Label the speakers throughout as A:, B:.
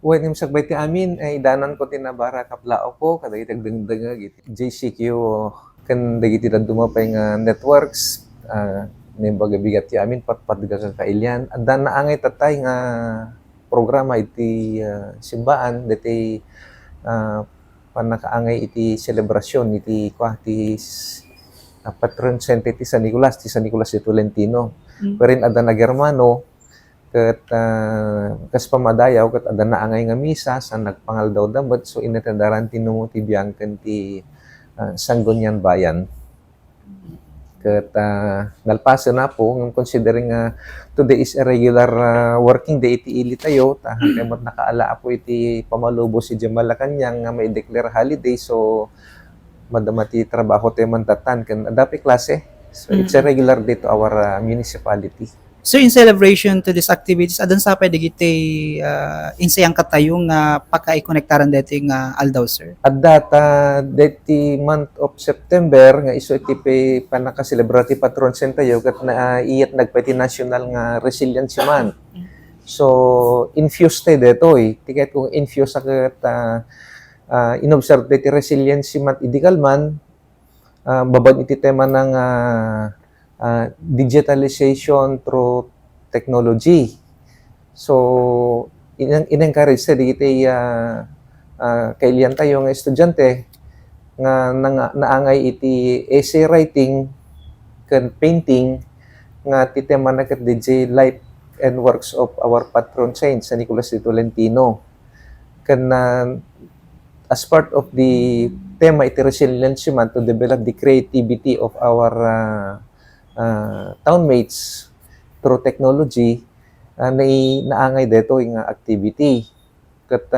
A: When im sagbay ti amin ay danan ko tinabara kaplao ko kadagiti agdengdengeg iti JCQ ken dagiti dumapay nga networks nimbaga bigat ti amin patpatga ka kailian. Adda naangay tatay nga programa iti simbaan ditoy panakaangay iti selebrasyon iti patron saint ti San Nicolas de Tolentino. Wherein adda na Germano ket kas pamadayaw ket adda naangay nga misa sa nagpangal daw damet so inatendaran tinumo ti biangken ti Sangguniang Bayan. Ket nalpasen na po ng considering today is a regular working day iti ili tayo hangtod met nakaala po iti pamalubo si Malacañang nga may declare holiday so madama ti trabaho tayo mantatan ken adapi klase. So it's a regular day to our municipality.
B: So in celebration to these activities, adan sa pwede giti insayang katayo nga pagka-i-connectaran dito nga aldaw, sir?
A: At data, deti month of September, nga iso iti panaka-celebrate patron saint tayo, kat na iyat nagpati national nga resiliency month. So, infused tayo dito Tiket kung infused akat inobserve deti resiliency month idikal man, baban iti tema ng digitalization through technology. So, in-encourage sa digiti kailian tayo nga estudyante nga naangay iti essay writing ken painting nga ti tema na ket DJ life and works of our patron saint San Nicolas de Tolentino. Ken as part of the tema iti resiliency month to develop the creativity of our townmates through technology naangay dito nga activity. Ket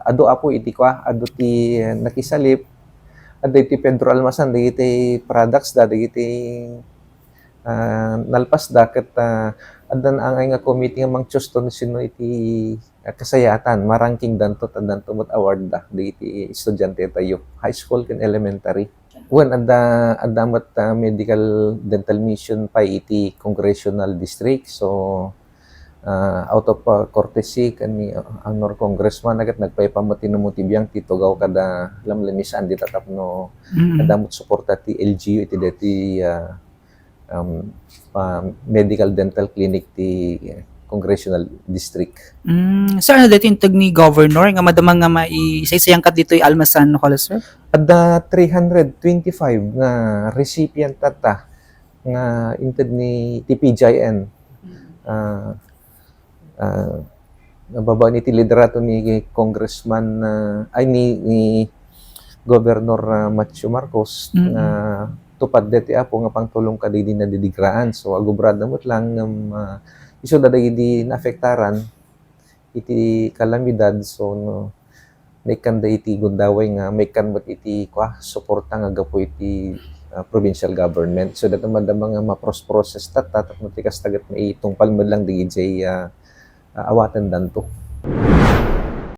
A: adu apo iti adu ti nakisalip adu iti Pedro Almasan dagiti products dagiti nalpas da ket addan angay nga committee nga mangchuston sino iti kasayatan marangking danto met award da dagiti estudyante tayo high school ken elementary. When adda met medical dental mission pa iti congressional district so out of courtesy kani honor congressman agad nagpaypamatinumo ti biang ti tugaw kada lamlamisan di tatapno kadamot suporta ti LGU iti deti medical dental clinic ti congressional district.
B: Sir, ano dito yung tag ni Governor nga madamang nga maisaysayang kat dito yung Almasan, no, sir?
A: Adda 325 nga recipient tata nga inted ni TPJN. Nababa ni ti liderato ni Congressman ni Governor Macho Marcos nga tupad deti apo nga pangtulong kadidi na didigraan so agubrada mo't lang iso dadagidi naafektaran iti kalamidad so naikan da iti gundaway nga maikan met iti suporta nga gapo iti provincial government so dato madama nga ma-process tapno ti kas tagat maitungpal med lang digiti awatan danto.